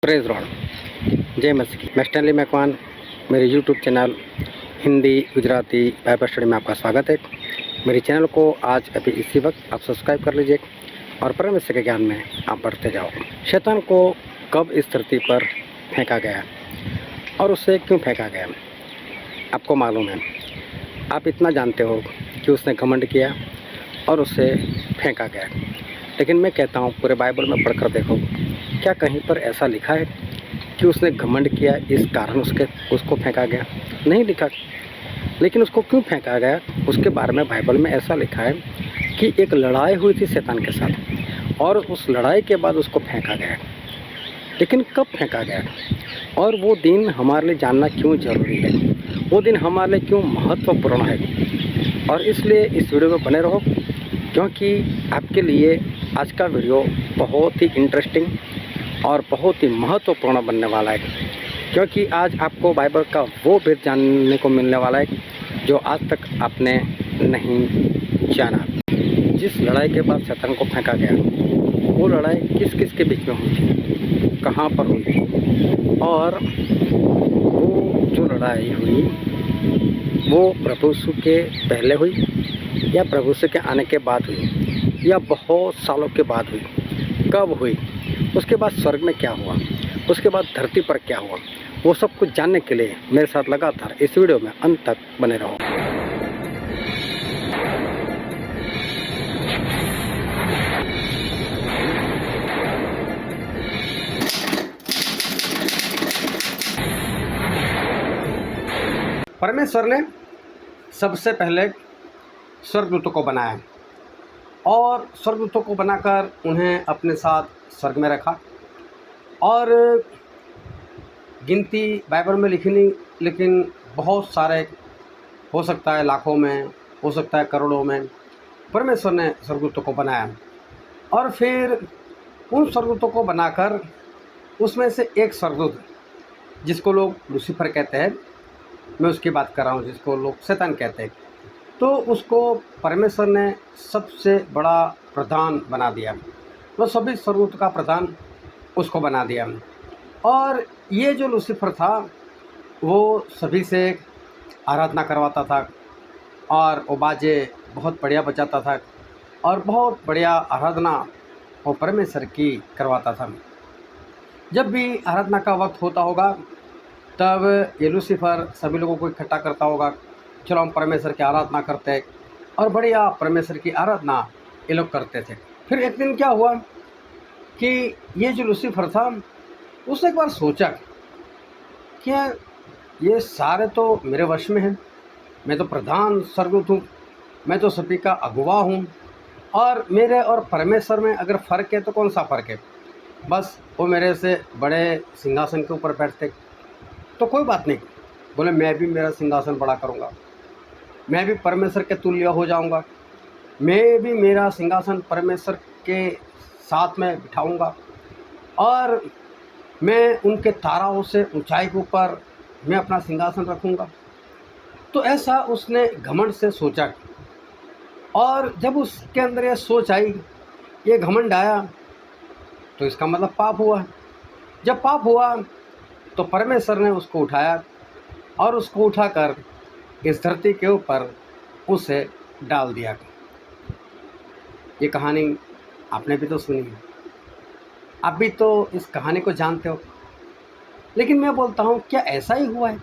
Praise Lord, जय मसीह। मैं Stanley Macwan, मेरे YouTube channel Hindi Gujarati Bible study में आपका स्वागत है। मेरे चैनल को आज अभी इसी वक्त आप सब्सक्राइब कर लीजिए और परमेश्वर के ज्ञान में आप बढ़ते जाओ। शैतान को कब इस धरती पर फेंका गया और उसे क्यों फेंका गया आपको मालूम है। आप इतना जानते हो कि उसने घमंड किया और उसे फेंका गया, लेकिन मैं कहता हूँ पूरे बाइबल में पढ़कर देखो, क्या कहीं पर ऐसा लिखा है कि उसने घमंड किया इस कारण उसको फेंका गया? नहीं लिखा। लेकिन उसको क्यों फेंका गया उसके बारे में बाइबल में ऐसा लिखा है कि एक लड़ाई हुई थी शैतान के साथ और उस लड़ाई के बाद उसको फेंका गया। लेकिन कब फेंका गया और वो दिन हमारे लिए जानना क्यों ज़रूरी है, वो दिन हमारे लिए क्यों महत्वपूर्ण है। और इसलिए इस वीडियो में बने रहो, क्योंकि आपके लिए आज का वीडियो बहुत ही इंटरेस्टिंग और बहुत ही महत्वपूर्ण बनने वाला है। क्योंकि आज आपको बाइबल का वो भेद जानने को मिलने वाला है जो आज तक आपने नहीं जाना। जिस लड़ाई के बाद शैतान को फेंका गया, वो लड़ाई किस किस के बीच में हुई थी, कहाँ पर हुई थी, और वो जो लड़ाई हुई वो प्रभु यीशु के पहले हुई या प्रभु यीशु के आने के बाद हुई या बहुत सालों के बाद हुई, कब हुई, उसके बाद स्वर्ग में क्या हुआ, उसके बाद धरती पर क्या हुआ, वो सब कुछ जानने के लिए मेरे साथ लगातार इस वीडियो में अंत तक बने रहो। परमेश्वर ने सबसे पहले स्वर्गदूतों को बनाया और स्वर्गदूतों को बनाकर उन्हें अपने साथ स्वर्ग में रखा। और गिनती बाइबल में लिखी नहीं, लेकिन बहुत सारे, हो सकता है लाखों में, हो सकता है करोड़ों में, परमेश्वर ने स्वर्गदूतों को बनाया। और फिर उन स्वर्गदूतों को बनाकर उसमें से एक स्वर्गदूत, जिसको लोग लूसीफर कहते हैं, मैं उसकी बात कर रहा हूँ, जिसको लोग शैतान कहते हैं, तो उसको परमेश्वर ने सबसे बड़ा प्रधान बना दिया। वो सभी स्वर्गदूत का प्रधान उसको बना दिया। और ये जो लूसीफर था वो सभी से आराधना करवाता था और वो बाजे बहुत बढ़िया बजाता था और बहुत बढ़िया आराधना वो परमेश्वर की करवाता था। जब भी आराधना का वक्त होता होगा तब ये लूसीफर सभी लोगों को इकट्ठा करता होगा, चलो हम परमेश्वर की आराधना करते हैं, और बढ़िया परमेश्वर की आराधना ये लोग करते थे। फिर एक दिन क्या हुआ कि ये जो लूसीफर था उसने एक बार सोचा, क्या ये सारे तो मेरे वश में हैं, मैं तो प्रधान स्वर्गदूत हूँ, मैं तो सभी का अगुवा हूँ, और मेरे और परमेश्वर में अगर फ़र्क है तो कौन सा फ़र्क है, बस वो मेरे से बड़े सिंहासन के ऊपर बैठते तो कोई बात नहीं, बोले मैं भी मेरा सिंहासन बड़ा करूँगा, मैं भी परमेश्वर के तुल्य हो जाऊँगा, मैं भी मेरा सिंहासन परमेश्वर के साथ में बिठाऊँगा और मैं उनके ताराओं से ऊंचाई के ऊपर मैं अपना सिंहासन रखूँगा। तो ऐसा उसने घमंड से सोचा, और जब उसके अंदर ये सोच आई, ये घमंड आया, तो इसका मतलब पाप हुआ। जब पाप हुआ तो परमेश्वर ने उसको उठाया और उसको उठाकर इस धरती के ऊपर उसे डाल दिया। ये कहानी आपने भी तो सुनी है, आप भी तो इस कहानी को जानते हो। लेकिन मैं बोलता हूँ, क्या ऐसा ही हुआ है?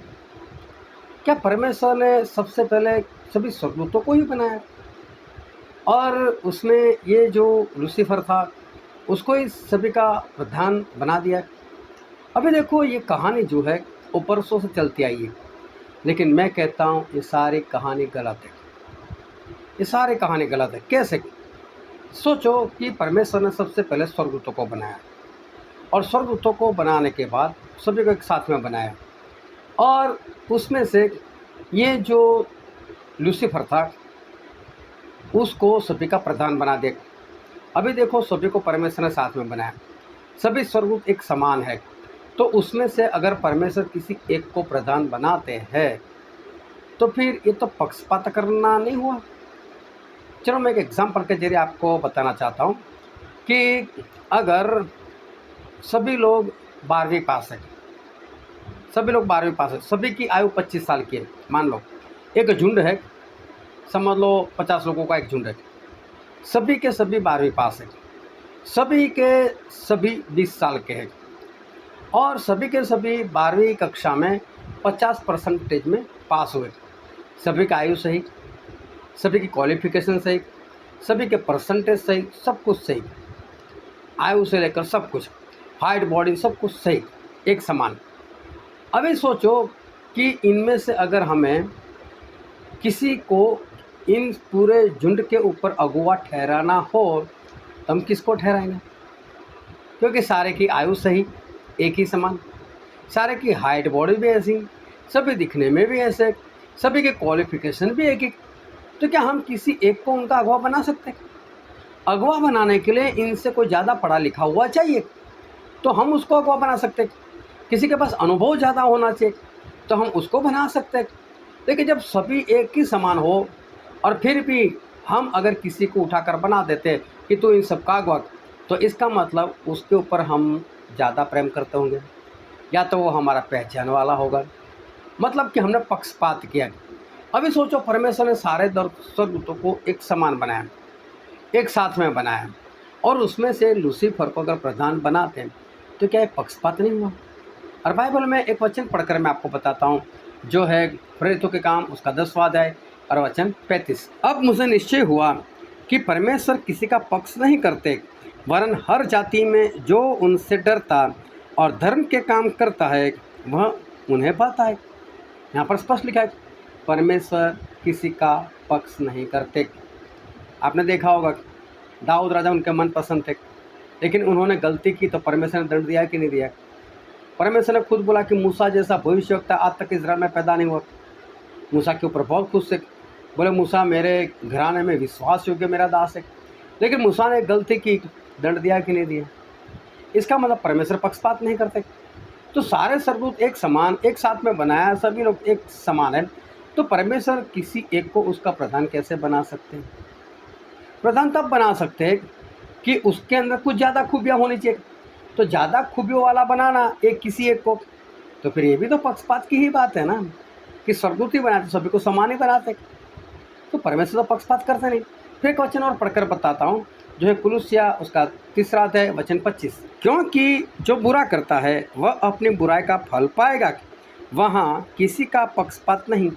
क्या परमेश्वर ने सबसे पहले सभी स्वर्गदूतों को ही बनाया और उसमें ये जो लूसीफर था उसको ही सभी का प्रधान बना दिया? अभी देखो, ये कहानी जो है वो परसों से चलती आई है, लेकिन मैं कहता हूँ ये सारी कहानी गलत है। ये सारी कहानी गलत है। कैसे? सोचो कि परमेश्वर ने सबसे पहले स्वर्गदूतों को बनाया और स्वर्गदूतों को बनाने के बाद सभी को एक साथ में बनाया, और उसमें से ये जो लूसीफर था उसको सभी का प्रधान बना दिया। अभी देखो, सभी को परमेश्वर ने साथ में बनाया, सभी स्वर्गदूत एक समान है, तो उसमें से अगर परमेश्वर किसी एक को प्रधान बनाते हैं तो फिर ये तो पक्षपात करना नहीं हुआ। चलो मैं एक एग्जाम्पल के जरिए आपको बताना चाहता हूँ कि अगर सभी लोग 12वीं पास है, सभी लोग 12वीं पास है, सभी की आयु 25 साल की है। मान लो एक झुंड है, समझ लो 50 लोगों का एक झुंड है, सभी के सभी 12वीं पास है, सभी के सभी 20 साल के हैं और सभी के सभी 12वीं कक्षा में 50% में पास हुए। सभी का आयु सही, सभी की क्वालिफिकेशन सही, सभी के परसेंटेज सही, सब कुछ सही, आयु से लेकर सब कुछ, हाइट बॉडी सब कुछ सही, एक समान। अभी सोचो कि इनमें से अगर हमें किसी को इन पूरे झुंड के ऊपर अगुवा ठहराना हो तो हम किसको ठहराएंगे? क्योंकि सारे की आयु सही, एक ही समान, सारे की हाइट बॉडी भी ऐसी, सभी दिखने में भी ऐसे, सभी के क्वालिफिकेशन भी एक ही, तो क्या हम किसी एक को उनका अगवा बना सकते हैं? अगवा बनाने के लिए इनसे कोई ज़्यादा पढ़ा लिखा हुआ चाहिए तो हम उसको अगवा बना सकते हैं। किसी के पास अनुभव ज़्यादा होना चाहिए तो हम उसको बना सकते हैं। लेकिन जब सभी एक ही समान हो और फिर भी हम अगर किसी को उठाकर बना देते कि तू इन सब का अगवा, तो इसका मतलब उसके ऊपर हम ज़्यादा प्रेम करते होंगे या तो वो हमारा पहचान वाला होगा, मतलब कि हमने पक्षपात किया। अभी सोचो परमेश्वर ने सारे स्वर्गदूतों को एक समान बनाया, एक साथ में बनाया और उसमें से लूसीफर को अगर प्रधान बनाते हैं तो क्या एक पक्षपात नहीं हुआ? और बाइबल में एक वचन पढ़कर मैं आपको बताता हूँ जो है प्रेरितों के काम उसका 10वां अध्याय और वचन 35। अब मुझे निश्चय हुआ कि परमेश्वर किसी का पक्ष नहीं करते, वरन हर जाति में जो उनसे डरता और धर्म के काम करता है वह उन्हें पाता है। यहाँ पर स्पष्ट लिखा है परमेश्वर किसी का पक्ष नहीं करते। आपने देखा होगा दाऊद राजा उनके मन पसंद थे, लेकिन उन्होंने गलती की तो परमेश्वर ने दंड दिया कि नहीं दिया? परमेश्वर ने खुद बोला कि मूसा जैसा भविष्यवक्ता आज तक इस्राएल में पैदा नहीं हुआ। मूसा के ऊपर बहुत खुश थे, बोले मूसा मेरे घराने में विश्वास योग्य मेरा दास है, लेकिन मूसा ने गलती की, दंड दिया कि नहीं दिया? इसका मतलब परमेश्वर पक्षपात नहीं करते। तो सारे स्वर्गदूत एक समान, एक साथ में बनाया, सभी लोग एक समान है, तो परमेश्वर किसी एक को उसका प्रधान कैसे बना सकते हैं? प्रधान तब बना सकते हैं कि उसके अंदर कुछ ज़्यादा खूबियाँ होनी चाहिए, तो ज़्यादा खूबियों वाला बनाना एक किसी एक को, तो फिर ये भी तो पक्षपात की ही बात है ना कि स्वर्गदूत ही बनाते सभी को समान ही बनाते, तो परमेश्वर तो पक्षपात करते नहीं। फिर एक वचन और पढ़कर बताता हूँ जो है कुलुस्सिया उसका 3 अध्याय वचन 25। क्योंकि जो बुरा करता है वह अपनी बुराई का फल पाएगा, वहाँ किसी का पक्षपात नहीं,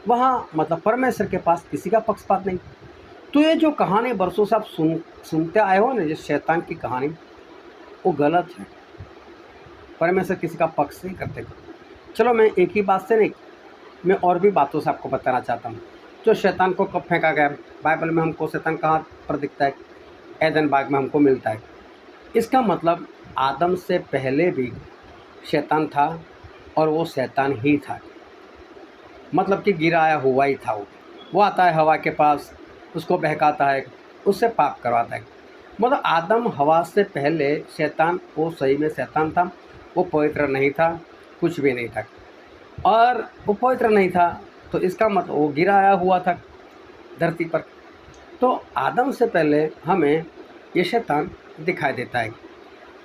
वहाँ मतलब परमेश्वर के पास किसी का पक्षपात नहीं। तो ये जो कहानी बरसों से आप सुनते आए हो ना, ये शैतान की कहानी, वो गलत है। परमेश्वर किसी का पक्ष नहीं करते। चलो मैं एक ही बात से नहीं, मैं और भी बातों से आपको बताना चाहता हूँ। जो शैतान को कब फेंका गया, बाइबल में हमको शैतान कहाँ पर दिखता है? एदन बाग में हमको मिलता है। इसका मतलब आदम से पहले भी शैतान था और वो शैतान ही था, मतलब कि गिराया हुआ ही था। वो आता है हवा के पास, उसको बहकाता है, उससे पाप करवाता है। मतलब आदम हवा से पहले शैतान, वो सही में शैतान था, वो पवित्र नहीं था, कुछ भी नहीं था। और वो पवित्र नहीं था तो इसका मतलब वो गिराया हुआ था धरती पर। तो आदम से पहले हमें ये शैतान दिखाई देता है।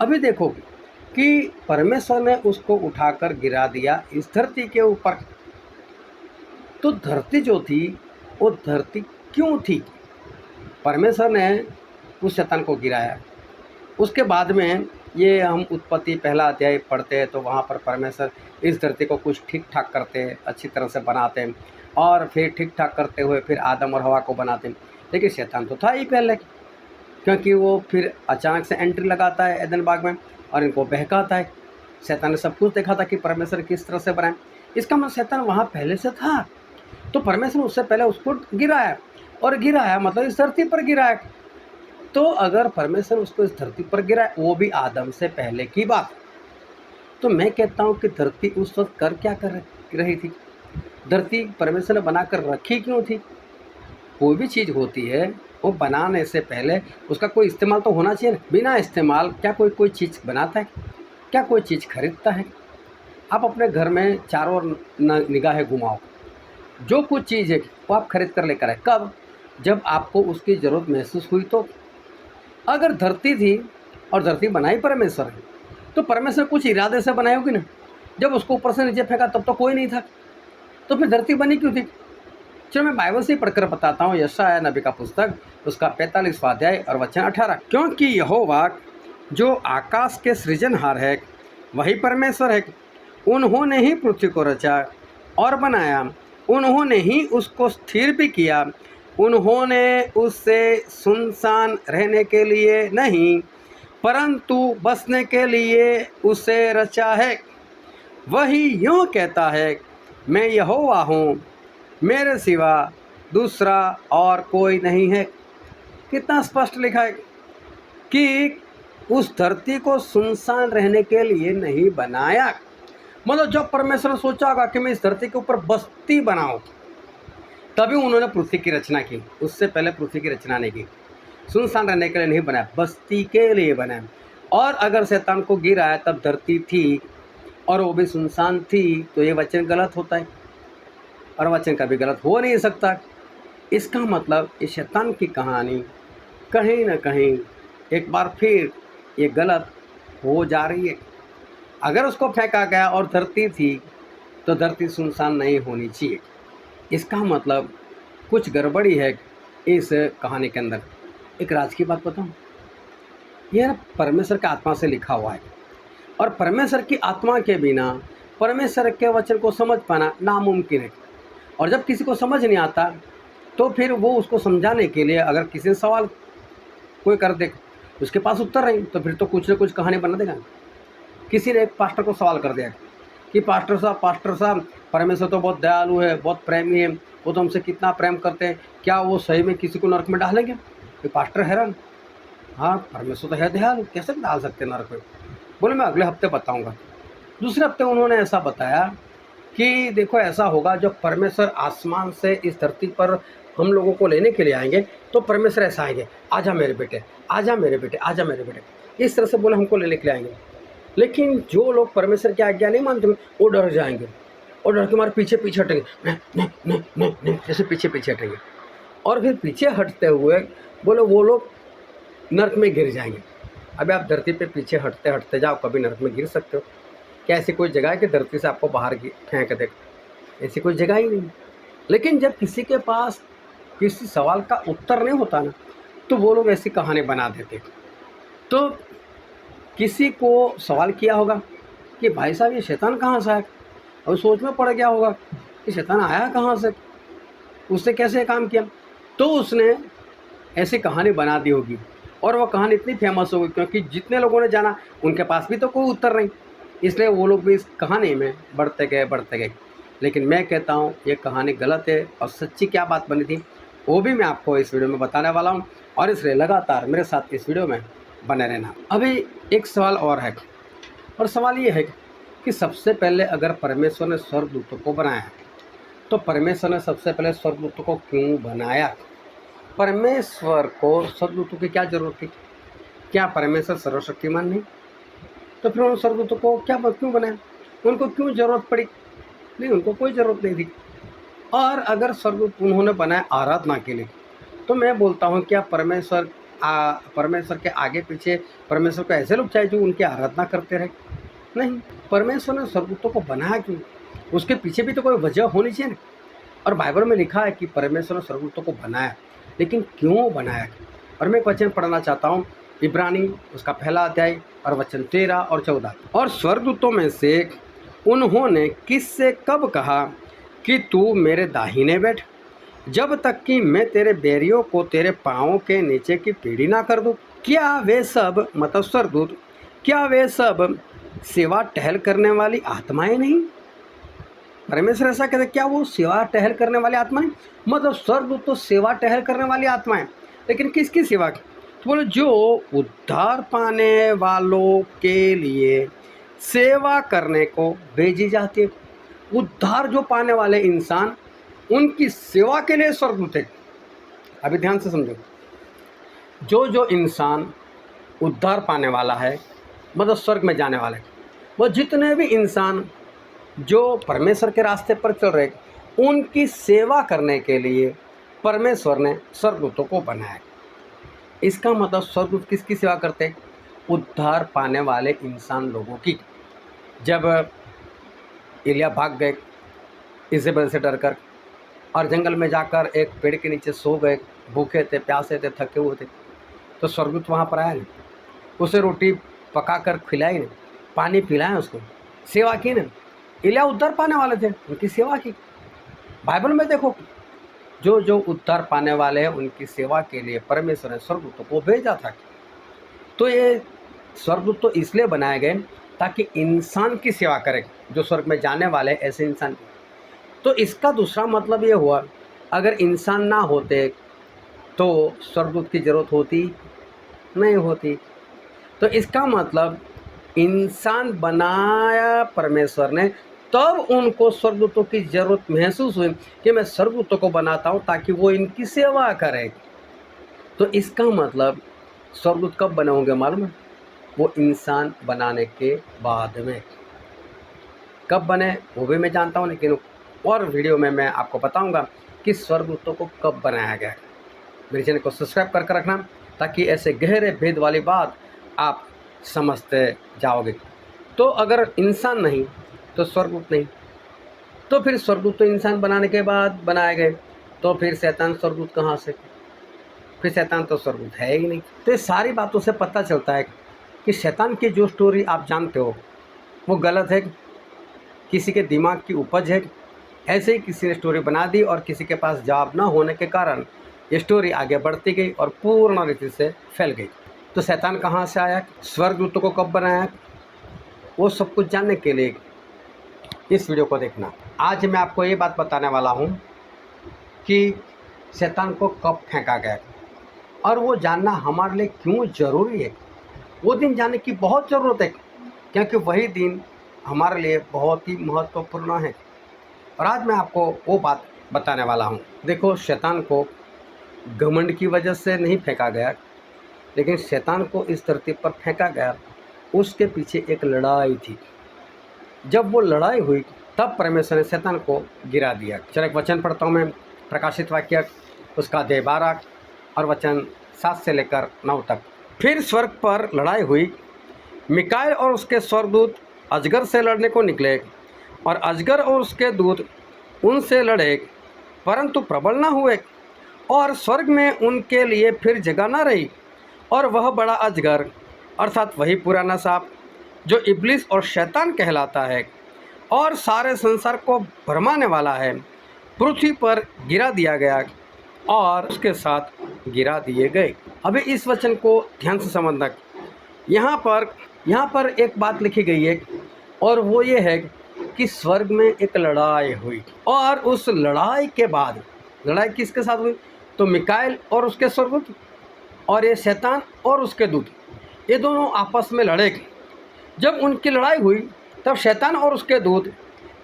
अभी देखो कि परमेश्वर ने उसको उठाकर गिरा दिया इस धरती के ऊपर। तो धरती जो थी वो धरती क्यों थी? परमेश्वर ने उस शैतान को गिराया। उसके बाद में ये हम उत्पत्ति 1 अध्याय पढ़ते हैं तो वहाँ पर परमेश्वर इस धरती को कुछ ठीक ठाक करते हैं, अच्छी तरह से बनाते हैं और फिर ठीक ठाक करते हुए फिर आदम और हवा को बनाते हैं। लेकिन शैतान तो था ही पहले, क्योंकि वो फिर अचानक से एंट्री लगाता है एदन बाग में और इनको बहकाता है। शैतान ने सब कुछ देखा था कि परमेश्वर किस तरह से बनाए, इसका मतलब शैतान वहाँ पहले से था। तो परमेश्वर उससे पहले उसको गिराया, और गिराया मतलब इस धरती पर गिराया। तो अगर परमेश्वर उसको इस धरती पर गिराया, वो भी आदम से पहले की बात, तो मैं कहता हूँ कि धरती उस वक्त क्या कर रही थी? धरती परमेश्वर ने बनाकर रखी क्यों थी? कोई भी चीज़ होती है वो बनाने से पहले उसका कोई इस्तेमाल तो होना चाहिए। बिना इस्तेमाल क्या कोई चीज़ बनाता है? क्या कोई चीज़ खरीदता है? आप अपने घर में चारों ओर निगाहें घुमाओ, जो कुछ चीज़ है वो आप खरीद कर लेकर आए। कब? जब आपको उसकी ज़रूरत महसूस हुई। तो अगर धरती थी और धरती बनाई परमेश्वर है, तो परमेश्वर कुछ इरादे से बनाई होगी ना। जब उसको ऊपर से नीचे फेंका तब तो कोई नहीं था, तो फिर धरती बनी क्यों थी? चलो मैं बाइबल से ही पढ़कर बताता हूँ। यशायाह नबी का पुस्तक, उसका 45वां अध्याय और वचन 18। क्योंकि यहोवा जो आकाश के सृजनहार है वही परमेश्वर है। उन्होंने ही पृथ्वी को रचा और बनाया, उन्होंने ही उसको स्थिर भी किया। उन्होंने उससे सुनसान रहने के लिए नहीं परंतु बसने के लिए उसे रचा है। वही यूँ कहता है, मैं यहोवा हूँ, मेरे सिवा दूसरा और कोई नहीं है। कितना स्पष्ट लिखा है कि उस धरती को सुनसान रहने के लिए नहीं बनाया। मतलब जब परमेश्वर ने सोचा होगा कि मैं इस धरती के ऊपर बस्ती बनाऊं, तभी उन्होंने पृथ्वी की रचना की। उससे पहले पृथ्वी की रचना नहीं की। सुनसान रहने के लिए नहीं बनाया, बस्ती के लिए बनाया। और अगर शैतान को गिराया तब धरती थी और वो भी सुनसान थी, तो ये वचन गलत होता है और वचन कभी गलत हो नहीं सकता। इसका मतलब ये शैतान की कहानी कहीं ना कहीं एक बार फिर ये गलत हो जा रही है। अगर उसको फेंका गया और धरती थी तो धरती सुनसान नहीं होनी चाहिए। इसका मतलब कुछ गड़बड़ी है इस कहानी के अंदर। एक राज की बात बताऊँ, यह परमेश्वर के आत्मा से लिखा हुआ है और परमेश्वर की आत्मा के बिना परमेश्वर के वचन को समझ पाना नामुमकिन है। और जब किसी को समझ नहीं आता तो फिर वो उसको समझाने के लिए अगर किसी ने सवाल कोई कर दे, उसके पास उत्तर नहीं, तो फिर तो कुछ ना कुछ कहानी बना देगा। किसी ने एक पास्टर को सवाल कर दिया कि पास्टर साहब परमेश्वर तो बहुत दयालु है, बहुत प्रेमी है, वो तो हमसे कितना प्रेम करते हैं, क्या वो सही में किसी को नरक में डालेंगे? ये पास्टर हैरान, हाँ परमेश्वर तो है दयालु, कैसे डाल सकते हैं नरक में? बोले मैं अगले हफ्ते बताऊँगा। दूसरे हफ्ते उन्होंने ऐसा बताया कि देखो ऐसा होगा, जब परमेश्वर आसमान से इस धरती पर हम लोगों को लेने के लिए आएंगे तो परमेश्वर ऐसा आएंगे, आजा मेरे बेटे, आजा मेरे बेटे, आजा मेरे बेटे, इस तरह से बोले हमको लेने के लिए आएंगे। लेकिन जो लोग परमेश्वर की आज्ञा नहीं मानते वो डर जाएंगे और डर के मारे पीछे पीछे हटेंगे, नहीं, जैसे पीछे पीछे हटेंगे और फिर पीछे हटते हुए बोले वो लोग नरक में गिर जाएंगे। अभी आप धरती पे पीछे हटते हटते जाओ, कभी नरक में गिर सकते हो क्या? ऐसी कोई जगह है कि धरती से आपको बाहर फेंक दे? ऐसी कोई जगह ही नहीं। लेकिन जब किसी के पास किसी सवाल का उत्तर नहीं होता ना, तो वो लोग ऐसी कहानी बना देते। तो किसी को सवाल किया होगा कि भाई साहब ये शैतान कहाँ से आया, और सोच में पड़ गया होगा कि शैतान आया कहाँ से, उसने कैसे काम किया, तो उसने ऐसी कहानी बना दी होगी और वह कहानी इतनी फेमस होगी क्योंकि जितने लोगों ने जाना उनके पास भी तो कोई उत्तर नहीं, इसलिए वो लोग भी इस कहानी में बढ़ते गए। लेकिन मैं कहता हूँ ये कहानी गलत है और सच्ची क्या बात बनी थी वो भी मैं आपको इस वीडियो में बताने वाला हूँ, और इसलिए लगातार मेरे साथ इस वीडियो में बने रहना। अभी एक सवाल और है, और सवाल ये है कि सबसे पहले अगर परमेश्वर ने स्वर्गदूतों को बनाया तो परमेश्वर ने सबसे पहले स्वर्गदूतों को क्यों बनाया? परमेश्वर को स्वर्गदूतों की क्या जरूरत थी? क्या परमेश्वर सर्वशक्तिमान नहीं? तो फिर उन स्वर्गदूतों को क्यों बनाया? उनको क्यों जरूरत पड़ी? नहीं, उनको कोई ज़रूरत नहीं थी। और अगर स्वर्गदूत उन्होंने बनाया आराधना के लिए, तो मैं बोलता हूँ क्या परमेश्वर के आगे पीछे परमेश्वर को ऐसे लोग चाहिए जो उनकी आराधना करते रहे? नहीं, परमेश्वर ने स्वर्गदूतों को बनाया क्यों? उसके पीछे भी तो कोई वजह होनी चाहिए ना। और बाइबल में लिखा है कि परमेश्वर ने स्वर्गदूतों को बनाया, लेकिन क्यों बनाया? और मैं एक वचन पढ़ना चाहता हूँ, इब्रानी उसका पहला अध्याय और वचन 13 और 14। और स्वर्गदूतों में से उन्होंने किससे कब कहा कि तू मेरे दाहिने बैठ, जब तक कि मैं तेरे बैरियों को तेरे पाँवों के नीचे की पीढ़ी ना कर दूं? क्या वे सब मतलब स्वर्गदूत, क्या वे सब सेवा टहल करने वाली आत्माएं नहीं? परमेश्वर ऐसा कहते, क्या वो सेवा टहल करने वाली आत्माएं? मतलब स्वर्गदूत तो सेवा टहल करने वाली आत्माएं, लेकिन किसकी सेवा की? तो बोले जो उद्धार पाने वालों के लिए सेवा करने को भेजी जाती है। उद्धार जो पाने वाले इंसान, उनकी सेवा के लिए स्वर्गदूत है। अभी ध्यान से समझो, जो इंसान उद्धार पाने वाला है मतलब स्वर्ग में जाने वाला है, वो जितने भी इंसान जो परमेश्वर के रास्ते पर चल रहे, उनकी सेवा करने के लिए परमेश्वर ने स्वर्गदूतों को बनाया। इसका मतलब स्वर्गदूत किसकी सेवा करते हैं? उद्धार पाने वाले इंसान लोगों की। जब एलिया भाग गए इजेबेल से डरकर और जंगल में जाकर एक पेड़ के नीचे सो गए, भूखे थे, प्यासे थे, थके हुए थे, तो स्वर्गदूत वहाँ पर आया नहीं, उसे रोटी पकाकर खिलाई नहीं, पानी पिलाया उसको, सेवा की नहीं। एलिया उद्धार पाने वाले थे, उनकी सेवा की। बाइबल में देखो, जो जो उद्धार पाने वाले हैं उनकी सेवा के लिए परमेश्वर ने स्वर्गदूतों को भेजा था। तो ये स्वर्गदूत तो इसलिए बनाए गए ताकि इंसान की सेवा करें, जो स्वर्ग में जाने वाले ऐसे इंसान की। तो इसका दूसरा मतलब ये हुआ, अगर इंसान ना होते तो स्वर्गदूत की ज़रूरत होती नहीं होती। तो इसका मतलब इंसान बनाया परमेश्वर ने, तब उनको स्वर्गदूतों की ज़रूरत महसूस हुई कि मैं स्वर्गदूतों को बनाता हूँ ताकि वो इनकी सेवा करें। तो इसका मतलब स्वर्गदूत कब बने होंगे मालूम है? वो इंसान बनाने के बाद में। कब बने वो भी मैं जानता हूँ, लेकिन और वीडियो में मैं आपको बताऊंगा कि स्वर्गदूतों को कब बनाया गया। मेरे चैनल को सब्सक्राइब करके रखना ताकि ऐसे गहरे भेद वाली बात आप समझते जाओगे। तो अगर इंसान नहीं तो स्वर्गदूत नहीं, तो फिर स्वर्गदूत तो इंसान बनाने के बाद बनाए गए, तो फिर शैतान स्वर्गदूत कहाँ से? फिर शैतान तो स्वर्गदूत है ही नहीं। तो ये सारी बातों से पता चलता है कि शैतान की जो स्टोरी आप जानते हो वो गलत है, किसी के दिमाग की उपज है। ऐसे ही किसी ने स्टोरी बना दी और किसी के पास जवाब ना होने के कारण ये स्टोरी आगे बढ़ती गई और पूर्ण रीति से फैल गई। तो शैतान कहाँ से आया, स्वर्गदूतों को कब बनाया, वो सब कुछ जानने के लिए इस वीडियो को देखना। आज मैं आपको ये बात बताने वाला हूँ कि शैतान को कब फेंका गया और वो जानना हमारे लिए क्यों ज़रूरी है। वो दिन जानने की बहुत ज़रूरत है, क्योंकि वही दिन हमारे लिए बहुत ही महत्वपूर्ण है। और आज मैं आपको वो बात बताने वाला हूँ। देखो, शैतान को घमंड की वजह से नहीं फेंका गया, लेकिन शैतान को इस धरती पर फेंका गया, उसके पीछे एक लड़ाई थी। जब वो लड़ाई हुई तब परमेश्वर ने शैतान को गिरा दिया। चलो एक वचन पढ़ता हूँ मैं, प्रकाशित वाक्य उसका अध्याय 12 और वचन 7 से लेकर 9 तक। फिर स्वर्ग पर लड़ाई हुई, मिकाएल और उसके स्वर्गदूत अजगर से लड़ने को निकले और अजगर और उसके दूत उनसे लड़े, परंतु प्रबल न हुए और स्वर्ग में उनके लिए फिर जगह न रही। और वह बड़ा अजगर अर्थात वही पुराना सांप जो इब्लिस और शैतान कहलाता है और सारे संसार को भरमाने वाला है, पृथ्वी पर गिरा दिया गया और उसके साथ गिरा दिए गए। अभी इस वचन को ध्यान से समझना। यहाँ पर एक बात लिखी गई है और वो ये है कि स्वर्ग में एक लड़ाई हुई और उस लड़ाई के बाद, लड़ाई किसके साथ हुई? तो मिकाएल और उसके स्वर्गदूत और ये शैतान और उसके दूत, ये दोनों आपस में लड़े। जब उनकी लड़ाई हुई तब शैतान और उसके दूत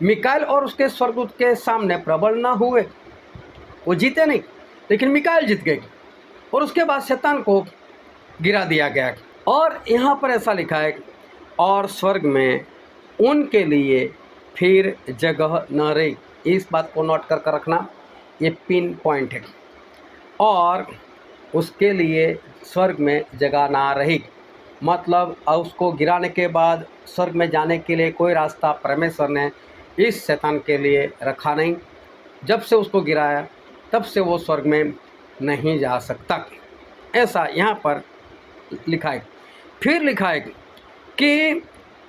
मिकाएल और उसके स्वर्गदूत के सामने प्रबल ना हुए, वो जीते नहीं, लेकिन मिकाएल जीत गए और उसके बाद शैतान को गिरा दिया गया। और यहाँ पर ऐसा लिखा है, और स्वर्ग में उनके लिए फिर जगह न रही। इस बात को नोट कर रखना, ये पिन पॉइंट है। और उसके लिए स्वर्ग में जगह ना रही, मतलब उसको गिराने के बाद स्वर्ग में जाने के लिए कोई रास्ता परमेश्वर ने इस शैतान के लिए रखा नहीं। जब से उसको गिराया तब से वो स्वर्ग में नहीं जा सकता, ऐसा यहाँ पर लिखा है। फिर लिखा है कि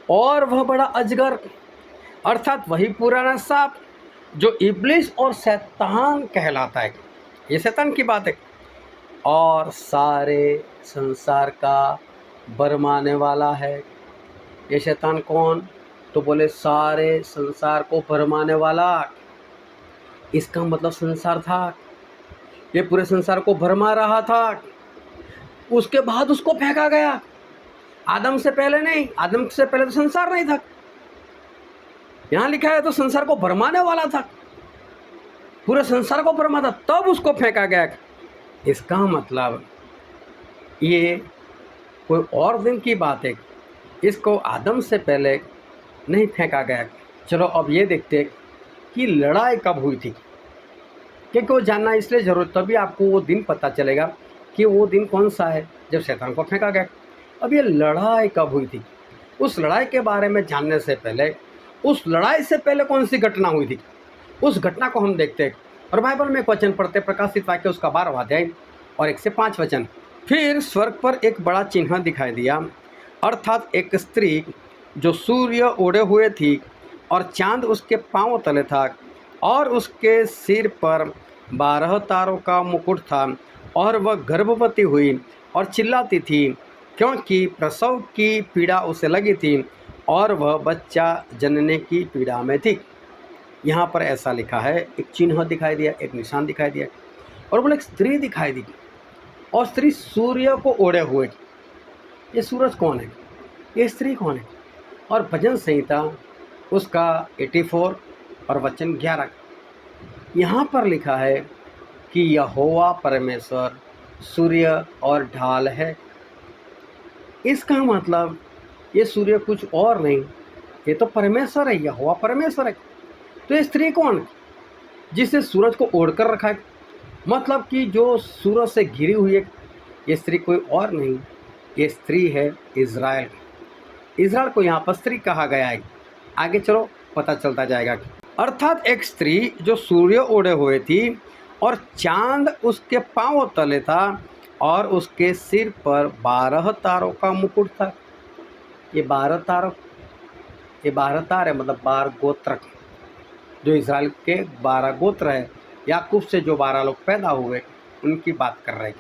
और वह बड़ा अजगर अर्थात वही पुराना सांप जो इब्लिस और शैतान कहलाता है, ये शैतान की बात है, और सारे संसार का भरमाने वाला है। ये शैतान कौन? तो बोले सारे संसार को भरमाने वाला। इसका मतलब संसार था, ये पूरे संसार को भरमा रहा था। उसके बाद उसको फेंका गया, आदम से पहले नहीं, आदम से पहले तो संसार नहीं था। यहाँ लिखा है तो संसार को भरमाने वाला था, पूरे संसार को भरमा था, तब उसको फेंका गया। इसका मतलब ये कोई और दिन की बात है, इसको आदम से पहले नहीं फेंका गया। चलो अब ये देखते कि लड़ाई कब हुई थी, क्योंकि वो जानना इसलिए जरूर, तभी आपको वो दिन पता चलेगा कि वो दिन कौन सा है जब शैतान को फेंका गया। अब ये लड़ाई कब हुई थी, उस लड़ाई के बारे में जानने से पहले, उस लड़ाई से पहले कौन सी घटना हुई थी, उस घटना को हम देखते हैं। और बाइबल में एक वचन पढ़ते, प्रकाशित वाक्य उसका 12वां अध्याय और 1 से 5 वचन। फिर स्वर्ग पर एक बड़ा चिन्ह दिखाई दिया, अर्थात एक स्त्री जो सूर्य ओढ़े हुए थी और चांद उसके पांव तले था, और उसके सिर पर 12 तारों का मुकुट था, और वह गर्भवती हुई और चिल्लाती थी, क्योंकि प्रसव की पीड़ा उसे लगी थी, और वह बच्चा जनने की पीड़ा में थी। यहाँ पर ऐसा लिखा है, एक चिन्ह दिखाई दिया, एक निशान दिखाई दिया, और बोले एक स्त्री दिखाई दी, और स्त्री सूर्य को ओढ़े हुए। ये सूरज कौन है, ये स्त्री कौन है? और भजन संहिता उसका 84 और वचन 11 यहाँ पर लिखा है कि यहोवा परमेश्वर सूर्य और ढाल है। इसका मतलब ये सूर्य कुछ और नहीं, ये तो परमेश्वर है, यहोवा परमेश्वर है। तो ये स्त्री कौन है जिसे सूरज को ओढ़ कर रखा है? मतलब कि जो सूरज से घिरी हुई है, ये स्त्री कोई और नहीं, ये स्त्री है इज़राइल। इज़राइल को यहाँ पर स्त्री कहा गया है। आगे चलो पता चलता जाएगा। अर्थात एक स्त्री जो सूर्य ओढ़े हुए थी और चांद उसके पांव तले था, और उसके सिर पर 12 तारों का मुकुट था। ये 12 तारों, ये 12 तारे मतलब 12 गोत्र, जो इज़राइल के 12 गोत्र है, याकूब से जो 12 लोग पैदा हुए उनकी बात कर रहे हैं।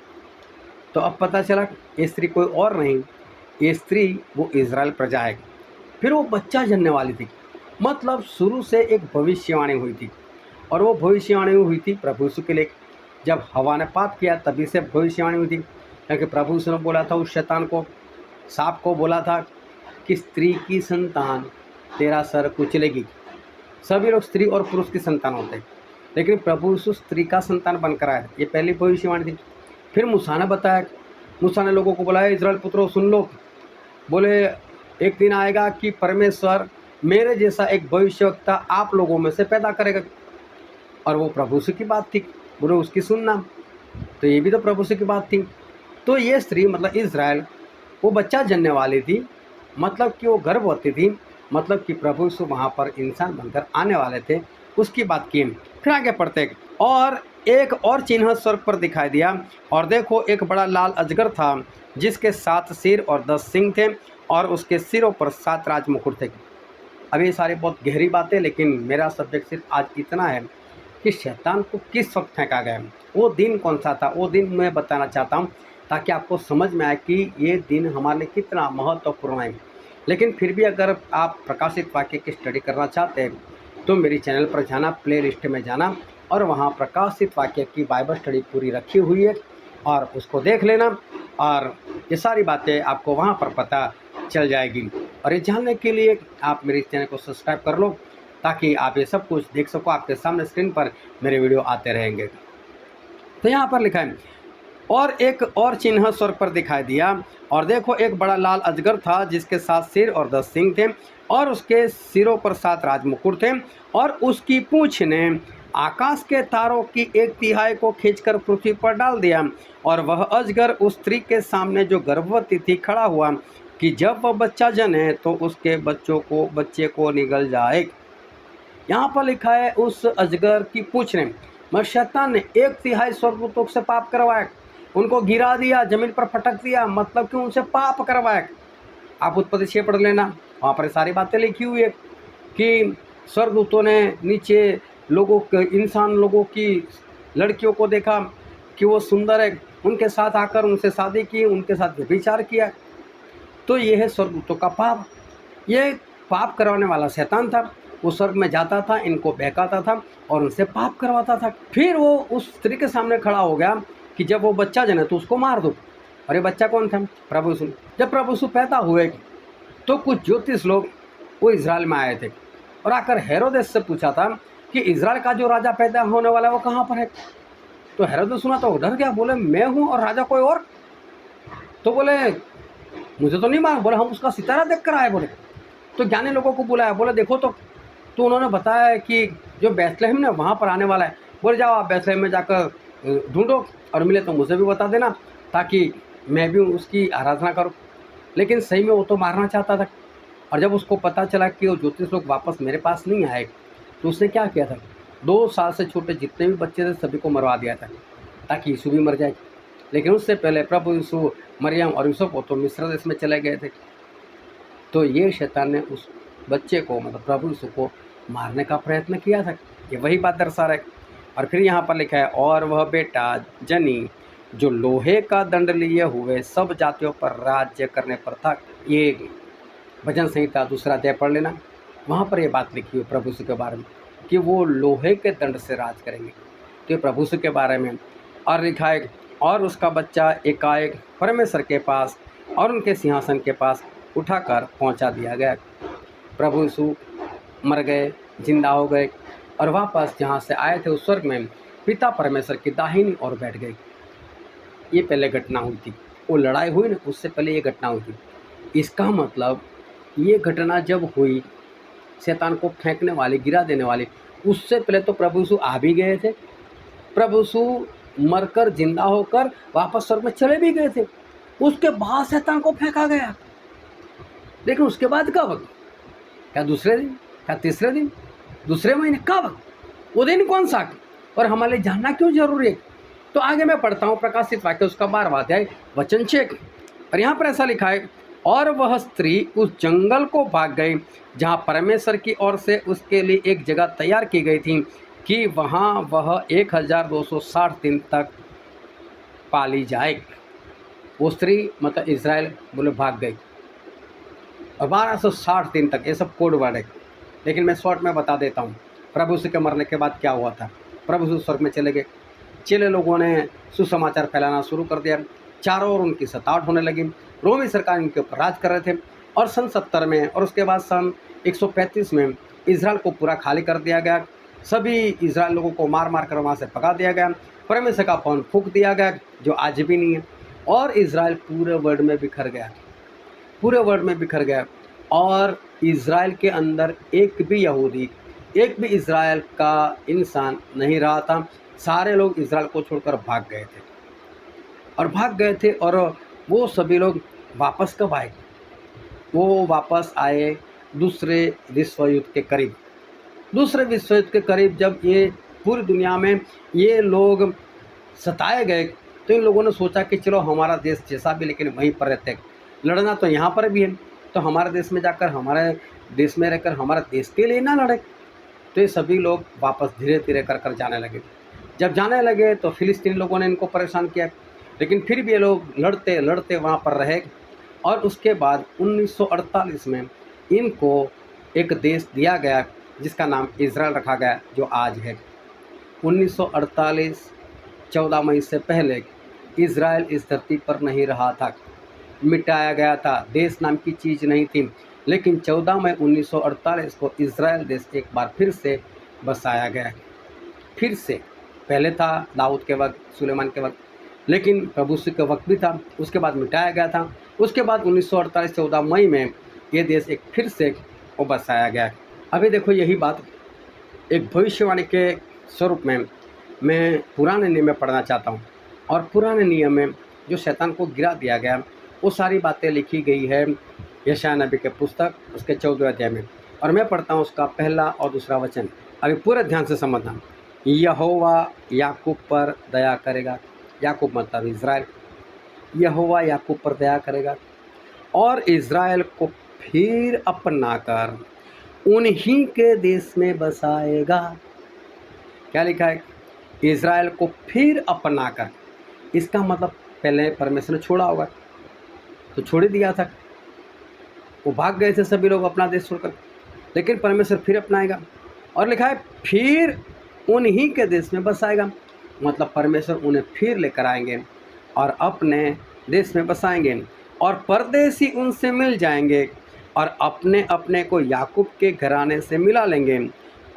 तो अब पता चला ये स्त्री कोई और नहीं, ये स्त्री वो इज़राइल प्रजा है। फिर वो बच्चा जनने वाली थी, मतलब शुरू से एक भविष्यवाणी हुई थी, और वो भविष्यवाणी हुई थी प्रभु यीशु के लिए। जब हवा ने पाप किया तभी से भविष्यवाणी हुई थी, क्योंकि प्रभु यीशु ने बोला था उस शैतान को, सांप को बोला था कि स्त्री की संतान तेरा सर कुचलेगी। सभी लोग स्त्री और पुरुष की संतान होते हैं, लेकिन प्रभु यीशु स्त्री का संतान बनकर आया। ये पहली भविष्यवाणी थी। फिर मूसा ने बताया, मूसा ने लोगों को बुलाया, इज़राइल पुत्रों सुन लो, बोले एक दिन आएगा कि परमेश्वर मेरे जैसा एक भविष्यवक्ता आप लोगों में से पैदा करेगा। और वो प्रभु यीशु की बात थी, बोले उसकी सुनना। तो ये भी तो प्रभु यीशु की बात थी। तो ये स्त्री मतलब इज़राइल वो बच्चा जनने वाली थी, मतलब कि वो गर्भवती थी, मतलब कि प्रभु यीशु वहाँ पर इंसान बनकर आने वाले थे, उसकी बात की। फिर आगे पढ़ते, और एक और चिन्ह स्वर्ग पर दिखाई दिया, और देखो एक बड़ा लाल अजगर था, जिसके 7 सिर और 10 सींग थे, और उसके सिरों पर 7 राज मुकुट थे। अब ये सारी बहुत गहरी बातें, लेकिन मेरा सब्जेक्ट सिर्फ आज इतना है कि शैतान को किस वक्त फेंका गया, वो दिन कौन सा था, वो दिन मैं बताना चाहता हूँ, ताकि आपको समझ में आए कि ये दिन हमारे लिए कितना महत्वपूर्ण है। लेकिन फिर भी अगर आप प्रकाशित वाक्य की स्टडी करना चाहते हैं तो मेरी चैनल पर जाना, प्ले लिस्ट में जाना, और वहाँ प्रकाशित वाक्य की बाइबल स्टडी पूरी रखी हुई है, और उसको देख लेना, और ये सारी बातें आपको वहाँ पर पता चल जाएगी। और ये जानने के लिए आप मेरे चैनल को सब्सक्राइब कर लो, ताकि आप ये सब कुछ देख सको, आपके सामने स्क्रीन पर मेरे वीडियो आते रहेंगे। तो यहाँ पर लिखा है, और एक और चिन्ह स्वर्ग पर दिखाई दिया, और देखो एक बड़ा लाल अजगर था, जिसके 7 सिर और 10 सींग थे, और उसके सिरों पर 7 राजमुकुट थे, और उसकी पूंछ ने आकाश के तारों की 1/3 को खींचकर पृथ्वी पर डाल दिया। और वह अजगर उस स्त्री के सामने जो गर्भवती थी खड़ा हुआ, कि जब वह बच्चा जने तो उसके बच्चे को निगल जाए। यहाँ पर लिखा है उस अजगर की पूंछ ने, मगर शैतान ने 1/3 स्वर्गदूतों से पाप करवाया, उनको गिरा दिया, जमीन पर पटक दिया, मतलब कि उनसे पाप करवाया। आप उत्पत्ति 6 पढ़ लेना, वहाँ पर सारी बातें लिखी हुई है कि स्वर्गदूतों ने नीचे इंसान लोगों की लड़कियों को देखा कि वो सुंदर है, उनके साथ आकर उनसे शादी की, उनके साथ व्यभिचार किया। तो ये है स्वर्गदूतों का पाप। ये पाप करवाने वाला शैतान था, वो स्वर्ग में जाता था, इनको बहकाता था और उनसे पाप करवाता था। फिर वो उस स्त्री के सामने खड़ा हो गया कि जब वो बच्चा जने तो उसको मार दो। और ये बच्चा कौन था? प्रभु यीशु। जब प्रभु यीशु पैदा हुए तो कुछ ज्योतिष लोग वो इज़राइल में आए थे, और आकर हेरोदेस से पूछा था कि इज़राइल का जो राजा पैदा होने वाला है वो कहाँ पर है। तो हेरोदेस सुना तो डर गया, बोले मैं हूँ और राजा कोई और? तो बोले मुझे तो नहीं मालूम। बोले हम उसका सितारा देख कर आए। बोले तो ज्ञानी लोगों को बुलाया, बोले देखो तो उन्होंने बताया कि जो बैतलहम ने वहाँ पर आने वाला है। बोले जाओ आप बैतलहम में जाकर ढूंढो, और मिले तो मुझे भी बता देना, ताकि मैं भी उसकी आराधना करूँ। लेकिन सही में वो तो मारना चाहता था। और जब उसको पता चला कि वो ज्योतिष लोग वापस मेरे पास नहीं आए, तो उसने क्या किया था, 2 साल से छोटे जितने भी बच्चे थे सभी को मरवा दिया था, ताकि यीशु भी मर जाए। लेकिन उससे पहले प्रभु यीशु, मरियम और यूसुफ को तो मिस्र देश में चले गए थे। तो ये शैतान ने उस बच्चे को, मतलब प्रभु यीशु को मारने का प्रयत्न किया था। ये वही बात दर्शा रहा है। और फिर यहाँ पर लिखा है, और वह बेटा जनी जो लोहे का दंड लिए हुए सब जातियों पर राज्य करने पर था। ये भजन संहिता 2 अध्याय पढ़ लेना, वहाँ पर ये बात लिखी हुई प्रभु यीशु के बारे में कि वो लोहे के दंड से राज करेंगे। तो ये प्रभु यीशु के बारे में। और लिखा है, और उसका बच्चा एकाएक परमेश्वर के पास और उनके सिंहासन के पास उठाकर पहुंचा दिया गया। प्रभु यीशु मर गए, जिंदा हो गए और वापस जहाँ से आए थे उस स्वर्ग में पिता परमेश्वर की दाहिनी ओर बैठ गए। ये पहले घटना हुई थी, वो लड़ाई हुई ना, उससे पहले ये घटना हुई थी। इसका मतलब ये घटना जब हुई, शैतान को फेंकने वाली, गिरा देने वाली, उससे पहले तो प्रभु यीशु आ भी गए थे। प्रभु यीशु मरकर जिंदा होकर वापस स्वर्ग में चले भी गए थे। उसके बाद शैतान को फेंका गया। लेकिन उसके बाद कब? क्या दूसरे दिन? क्या तीसरे दिन? दूसरे महीने? कब? वो दिन कौन सा? और हमारे लिए जानना क्यों जरूरी है? तो आगे मैं पढ़ता हूँ प्रकाशित वाक्य उसका 12वां अध्याय वचन 6। और यहाँ पर ऐसा लिखा है, और वह स्त्री उस जंगल को भाग गई जहाँ परमेश्वर की ओर से उसके लिए एक जगह तैयार की गई थी कि वहाँ वह 1260 दिन तक पाली जाए। वो स्त्री मतलब इज़राइल बोले भाग गई, और 1260 दिन तक, ये सब कोड वर्ड है, लेकिन मैं शॉर्ट में बता देता हूँ। प्रभु यीशु के मरने के बाद क्या हुआ था? प्रभु यीशु स्वर्ग में चले गए। चेले लोगों ने सुसमाचार फैलाना शुरू कर दिया, चारों ओर उनकी सताहट होने लगी। रोमी सरकार इनके ऊपर राज कर रहे थे। और सन 70 में और उसके बाद सन 135 में इज़राइल को पूरा खाली कर दिया गया। सभी इज़राइल लोगों को मार मार कर वहाँ से भगा दिया गया। परमेश्वर का पवन फूंक दिया गया, जो आज भी नहीं है। और इज़राइल पूरे वर्ल्ड में बिखर गया, पूरे वर्ल्ड में बिखर गया। और इज़राइल के अंदर एक भी यहूदी, एक भी इज़राइल का इंसान नहीं रहा था। सारे लोग इज़राइल को छोड़कर भाग गए थे, और भाग गए थे। और वो सभी लोग वापस कब आए? वो वापस आए दूसरे विश्व युद्ध के करीब। दूसरे विश्व युद्ध के करीब जब ये पूरी दुनिया में ये लोग सताए गए, तो इन लोगों ने सोचा कि चलो हमारा देश जैसा भी, लेकिन वहीं पर रहते हैं, लड़ना तो यहाँ पर भी है, तो हमारे देश में जाकर, हमारे देश में रहकर हमारे देश के लिए ना लड़े। तो ये सभी लोग वापस धीरे धीरे कर कर जाने लगे। जब जाने लगे तो फिलिस्तीनी लोगों ने इनको परेशान किया, लेकिन फिर भी ये लोग लड़ते लड़ते वहाँ पर रहे। और उसके बाद 1948 में इनको एक देश दिया गया जिसका नाम इज़राइल रखा गया, जो आज है। 1948 14 मई से पहले इज़राइल इस धरती पर नहीं रहा था, मिटाया गया था, देश नाम की चीज़ नहीं थी। लेकिन 14 मई 1948 को इज़राइल देश एक बार फिर से बसाया गया। फिर से, पहले था दाऊद के वक्त, सुलेमान के वक्त, लेकिन प्रभु यीशु के वक्त भी था, उसके बाद मिटाया गया था। उसके बाद 1948 14 मई में ये देश एक फिर से वो बसाया गया। अभी देखो, यही बात एक भविष्यवाणी के स्वरूप में मैं पुराने नियम में पढ़ना चाहता हूँ। और पुराने नियम में जो शैतान को गिरा दिया गया, वो सारी बातें लिखी गई है यशायाह नबी के पुस्तक उसके 14वें अध्याय में। और मैं पढ़ता हूँ उसका पहला और दूसरा वचन। अभी पूरे ध्यान से समझना। यहोवा याकूब पर दया करेगा, याकूब मतलब इज़राइल, यहोवा याकूब पर दया करेगा और इज़राइल को फिर अपनाकर उन्हीं के देश में बसाएगा। क्या लिखा है? इज़राइल को फिर अपनाकर। इसका मतलब पहले परमेश्वर ने छोड़ा होगा, तो छोड़ ही दिया था, वो भाग गए थे सभी लोग अपना देश छोड़कर, लेकिन परमेश्वर फिर अपनाएगा। और लिखा है फिर उन्हीं के देश में बसाएगा, मतलब परमेश्वर उन्हें फिर लेकर आएंगे और अपने देश में बसाएंगे, और परदेसी उनसे मिल जाएंगे और अपने अपने को याकूब के घराने से मिला लेंगे,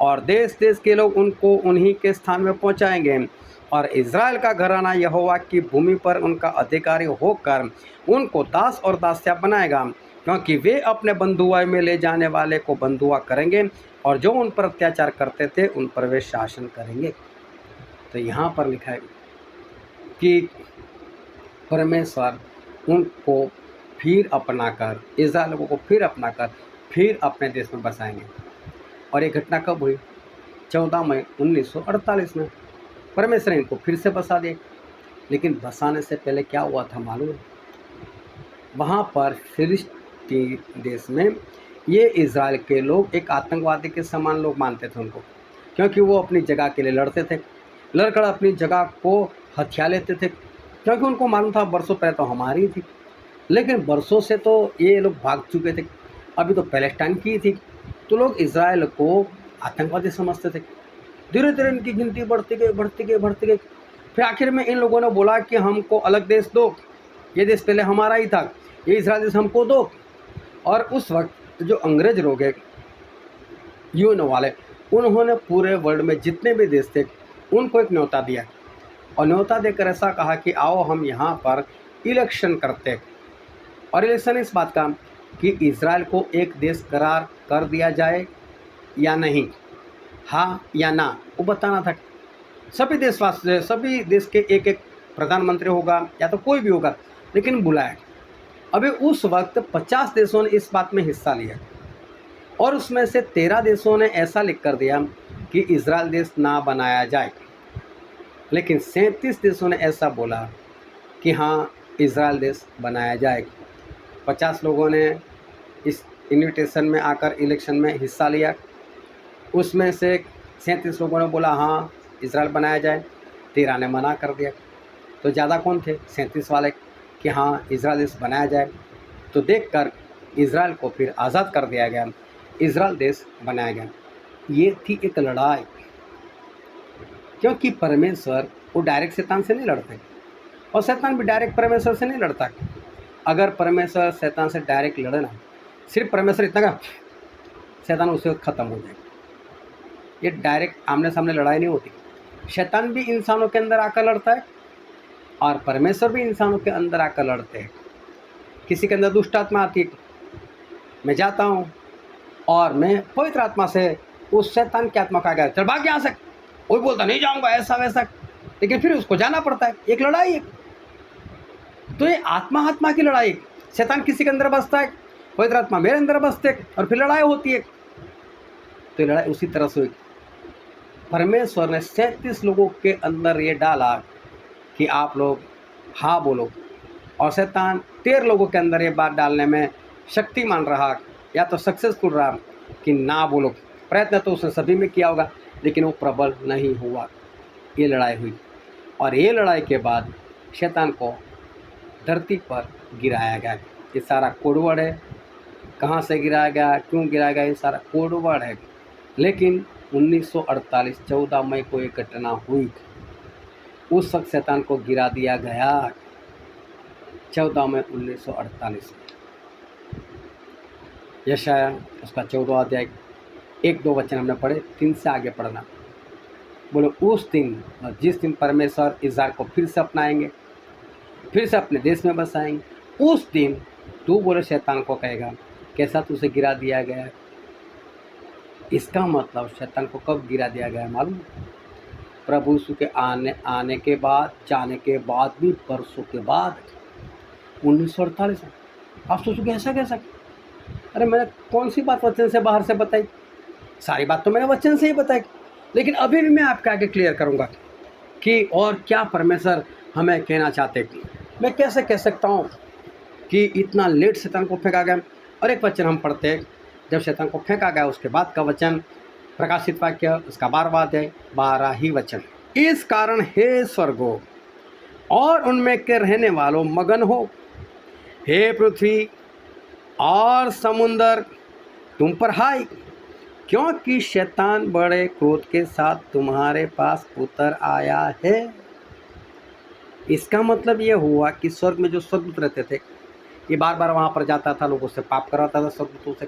और देश देश के लोग उनको उन्हीं के स्थान में पहुंचाएंगे। और इज़राइल का घराना यहोवा की भूमि पर उनका अधिकारी होकर उनको दास और दासियाँ बनाएगा, क्योंकि वे अपने बंधुआई में ले जाने वाले को बंधुआ करेंगे, और जो उन पर अत्याचार करते थे उन पर वे शासन करेंगे। तो यहाँ पर लिखा है कि परमेश्वर उनको फिर अपनाकर, इज़राइल लोगों को फिर अपनाकर फिर अपने देश में बसाएंगे। और ये घटना कब हुई? 14 मई 1948 में परमेश्वर ने इनको फिर से बसा दिया। लेकिन बसाने से पहले क्या हुआ था मालूम है? वहाँ पर फिलिस्तीन देश में ये इज़राइल के लोग एक आतंकवादी के समान लोग मानते थे उनको, क्योंकि वो अपनी जगह के लिए लड़ते थे, लड़कर अपनी जगह को हथिया लेते थे, क्योंकि उनको मालूम था बरसों पहले तो हमारी थी। लेकिन बरसों से तो ये लोग भाग चुके थे, अभी तो पैलेस्टाइन की थी, तो लोग इज़राइल को आतंकवादी समझते थे। धीरे धीरे इनकी गिनती बढ़ती गई बढ़ती गई बढ़ती गई। फिर आखिर में इन लोगों ने बोला कि हमको अलग देश दो, ये देश पहले हमारा ही था, ये इज़राइल देश हमको दो। और उस वक्त जो अंग्रेज लोग हैं यूएन वाले, उन्होंने पूरे वर्ल्ड में जितने भी देश थे उनको एक न्योता दिया, और न्योता देकर ऐसा कहा कि आओ हम यहाँ पर इलेक्शन करते हैं। और इलेक्शन इस बात का कि इज़राइल को एक देश करार कर दिया जाए या नहीं, हाँ या ना, वो बताना था। सभी देशवासी, सभी देश के एक एक प्रधानमंत्री होगा या तो कोई भी होगा, लेकिन बुलाया। अभी उस वक्त 50 देशों ने इस बात में हिस्सा लिया, और उसमें से 13 देशों ने ऐसा लिख कर दिया कि इज़राइल देश ना बनाया जाए। लेकिन 37 देशों ने ऐसा बोला कि हाँ इज़राइल देश बनाया जाए। 50 लोगों ने इस इन्विटेशन में आकर इलेक्शन में हिस्सा लिया, उसमें से 37 लोगों ने बोला हाँ इज़राइल बनाया जाए, 13 ने मना कर दिया। तो ज़्यादा कौन थे? 37 वाले कि हाँ इज़राइल देश बनाया जाए। तो देखकर इज़राइल को फिर आज़ाद कर दिया गया, इज़राइल देश बनाया गया। ये थी एक लड़ाई, क्योंकि परमेश्वर वो डायरेक्ट शैतान से नहीं लड़ते, और शैतान भी डायरेक्ट परमेश्वर से नहीं लड़ता। अगर परमेश्वर शैतान से डायरेक्ट लड़े ना, सिर्फ परमेश्वर इतना का शैतान उसे ख़त्म हो जाएगा। ये डायरेक्ट आमने सामने लड़ाई नहीं होती। शैतान भी इंसानों के अंदर आकर लड़ता है, और परमेश्वर भी इंसानों के अंदर आकर लड़ते हैं। किसी के अंदर दुष्ट आत्मा आती है, मैं जाता हूँ और मैं पवित्र आत्मा से उस शैतान की आत्मा का गया चल भाग यहाँ से, कोई बोलता नहीं जाऊँगा ऐसा वैसा, लेकिन फिर उसको जाना पड़ता है। एक लड़ाई है। तो ये आत्मा की लड़ाई। शैतान किसी के अंदर बसता है, पवित्र आत्मा मेरे अंदर बसते हैं, और फिर लड़ाई होती है। तो ये लड़ाई उसी तरह से हुई। परमेश्वर ने 37 लोगों के अंदर ये डाला कि आप लोग हाँ बोलो, और शैतान 13 लोगों के अंदर ये बात डालने में शक्तिमान रहा या तो सक्सेसफुल रहा कि ना बोलो। प्रयत्न तो उसने सभी में किया होगा, लेकिन वो प्रबल नहीं हुआ। ये लड़ाई हुई, और ये लड़ाई के बाद शैतान को धरती पर गिराया गया। ये सारा कोडवर्ड है, कहाँ से गिराया गया, क्यों गिराया गया, ये सारा कोडवर्ड है। लेकिन 1948 14 मई को एक घटना हुई, उस वक्त शैतान को गिरा दिया गया। 14 मई 1948 में यशाया उसका 14वां अध्याय 1-2 वचन हमने पढ़े, 3 से आगे पढ़ना। बोलो उस दिन, जिस दिन परमेश्वर इज़राइल को फिर से अपनाएंगे, फिर से अपने देश में बसाएंगे, उस दिन तू बोले शैतान को कहेगा कैसा तुझे गिरा दिया गया। इसका मतलब शैतान को कब गिरा दिया गया मालूम? प्रभु यीशु के आने के बाद, जाने के बाद भी बरसों के बाद 1948 में। आप सोचोगे ऐसा कैसा? अरे मैंने कौन सी बात वचन से बाहर से बताई? सारी बात तो मैंने वचन से ही बताई, लेकिन अभी भी मैं आपके आगे क्लियर करूँगा कि और क्या परमेश्वर हमें कहना चाहते हैं। मैं कैसे कह सकता हूँ कि इतना लेट शैतान को फेंका गया। और एक वचन हम पढ़ते हैं, जब शैतान को फेंका गया उसके बाद का वचन, प्रकाशित वाक्य उसका 12वां अध्याय 12 वचन। इस कारण हे स्वर्गो और उनमें के रहने वालों मगन हो, हे पृथ्वी और समुंदर तुम पर हाय, क्योंकि शैतान बड़े क्रोध के साथ तुम्हारे पास उतर आया है। इसका मतलब ये हुआ कि स्वर्ग में जो स्वर्गदूत रहते थे, ये बार बार वहाँ पर जाता था, लोगों से पाप कराता था स्वर्गदूतों से,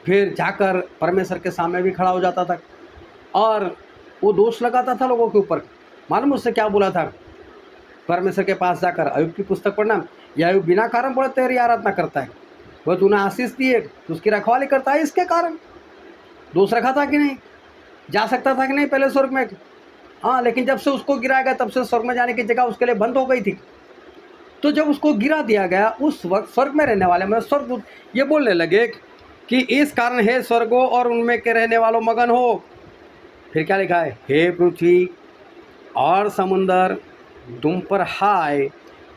फिर जाकर परमेश्वर के सामने भी खड़ा हो जाता था और वो दोष लगाता था लोगों के ऊपर। मालूम उससे क्या बोला था? परमेश्वर के पास जाकर अय्यूब की पुस्तक पढ़ना, यह अय्यूब बिना कारण बोले तेरी आराधना करता है, वह तूने आशीष दी है, उसकी रखवाली करता है, इसके कारण दोष रखा था कि नहीं, जा सकता था कि नहीं पहले स्वर्ग में? हाँ, लेकिन जब से उसको गिराया गया तब से स्वर्ग में जाने की जगह उसके लिए बंद हो गई थी। तो जब उसको गिरा दिया गया, उस वक्त स्वर्ग में रहने वाले मतलब स्वर्गदूत ये बोलने लगे कि इस कारण हे स्वर्गो और उनमें के रहने वालों मगन हो। फिर क्या लिखा है, हे पृथ्वी और समुंदर तुम पर हाय,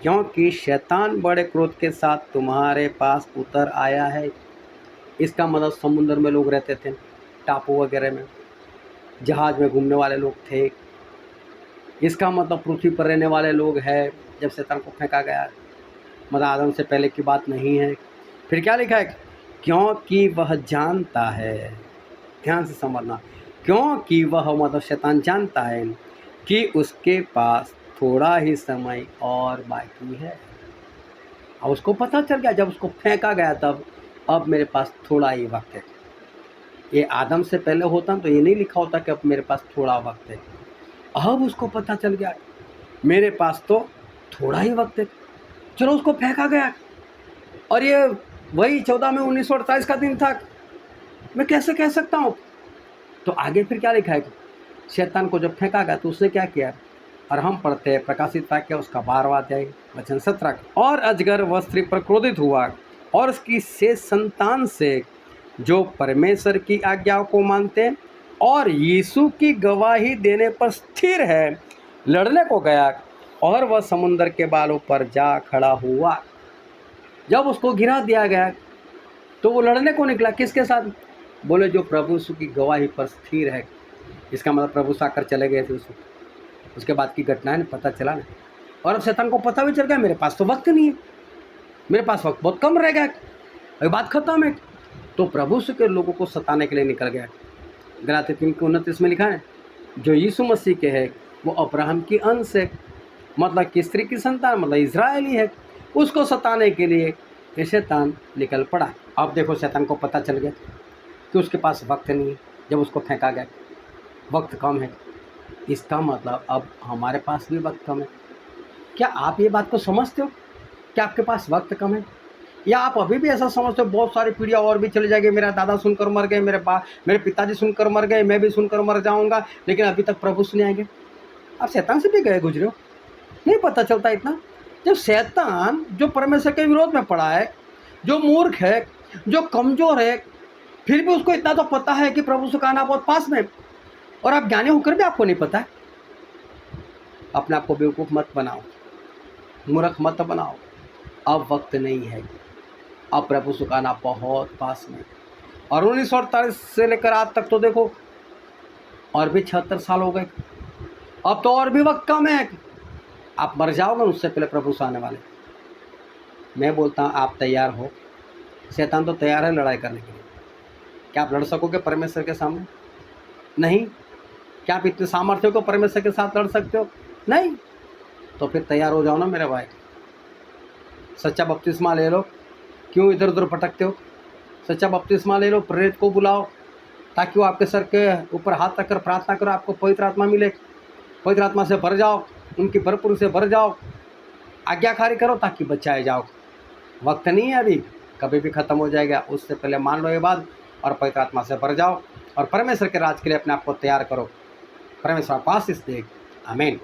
क्योंकि शैतान बड़े क्रोध के साथ तुम्हारे पास उतर आया है। इसका मतलब समुंदर में लोग रहते थे, टापू वगैरह में, जहाज में घूमने वाले लोग थे। इसका मतलब पृथ्वी पर रहने वाले लोग हैं जब शैतान को फेंका गया, मतलब आदम से पहले की बात नहीं है। फिर क्या लिखा है, क्योंकि वह जानता है, ध्यान से समझना, क्योंकि वह मतलब शैतान जानता है कि उसके पास थोड़ा ही समय और बाकी है। और उसको पता चल गया जब उसको फेंका गया तब, अब मेरे पास थोड़ा ही वक्त है। ये आदम से पहले होता तो ये नहीं लिखा होता कि अब मेरे पास थोड़ा वक्त है। अब उसको पता चल गया मेरे पास तो थोड़ा ही वक्त है। चलो उसको फेंका गया, और ये वही 14 मई 1948 का दिन था। मैं कैसे कह सकता हूँ? तो आगे फिर क्या लिखा है, शैतान को जब फेंका गया तो उसने क्या किया, और हम पढ़ते हैं प्रकाशित वाक्य उसका 12वां अध्याय वचन 17, और अजगर वह स्त्री पर क्रोधित हुआ और उसकी शेष संतान से जो परमेश्वर की आज्ञाओं को मानते और यीशु की गवाही देने पर स्थिर है लड़ने को गया, और वह समुद्र के बालों पर जा खड़ा हुआ। जब उसको गिरा दिया गया तो वो लड़ने को निकला, किसके साथ? बोले जो प्रभु यीशु की गवाही पर स्थिर है। इसका मतलब प्रभु से आकर चले गए थे उसके बाद की घटना है ना, पता चला ना। और अब शैतान को पता भी चल गया मेरे पास तो वक्त नहीं है, मेरे पास वक्त बहुत कम रह गया, अभी बात खत्म है। तो प्रभु यीशु के लोगों को सताने के लिए निकल गया। गलाती 3:29 में लिखा है, जो यीशु मसीह के है वो अब्राहम की अंश है, मतलब कि स्त्री की संतान, मतलब इजरायली है। उसको सताने के लिए ये शैतान निकल पड़ा। अब देखो शैतान को पता चल गया कि उसके पास वक्त नहीं है, जब उसको फेंका गया वक्त कम है। इसका मतलब अब हमारे पास भी वक्त कम है। क्या आप ये बात को समझते हो कि आपके पास वक्त कम है? या आप अभी भी ऐसा समझते हो बहुत सारी पीढ़ियाँ और भी चली जाएगी, मेरा दादा सुनकर मर गए, मेरे पिताजी सुनकर मर गए, मैं भी सुनकर मर जाऊंगा, लेकिन अभी तक प्रभु सुने आएंगे? आप शैतान से भी गए गुजरे हो, नहीं पता चलता इतना। जब शैतान जो परमेश्वर के विरोध में पड़ा है, जो मूर्ख है, जो कमज़ोर है, फिर भी उसको इतना तो पता है कि प्रभु से का आना बहुत पास में, और आप ज्ञानी होकर भी आपको नहीं पता है। अपने आप को बेवकूफ़ मत बनाओ, मूर्ख मत बनाओ। अब वक्त नहीं है, अब प्रभु से का आना बहुत पास में। और 1948 से लेकर आज तक तो देखो और भी 76 साल हो गए, अब तो और भी वक्त कम है। आप मर जाओगे उससे पहले प्रभु से आने वाले। मैं बोलता हूँ आप तैयार हो, शैतान तो तैयार है लड़ाई करने के लिए। क्या आप लड़ सकोगे परमेश्वर के सामने? नहीं। क्या आप इतने सामर्थ्य को परमेश्वर के साथ लड़ सकते हो? नहीं। तो फिर तैयार हो जाओ ना मेरे भाई, सच्चा बपतिस्मा ले लो। क्यों इधर उधर भटकते हो? सच्चा बपतिस्मा ले लो, प्रेरित को बुलाओ ताकि वो आपके सर के ऊपर हाथ रखकर प्रार्थना करो, आपको पवित्र आत्मा मिले, पवित्र आत्मा से भर जाओ, उनकी भरपूर से भर जाओ, आज्ञाकारी करो ताकि बचाए जाओ। वक्त नहीं है अभी, कभी भी ख़त्म हो जाएगा। उससे पहले मान लो ये बात और पवित्र आत्मा से भर जाओ और परमेश्वर के राज के लिए अपने आप को तैयार करो। परमेश्वर आपको आशीष दे। आमीन।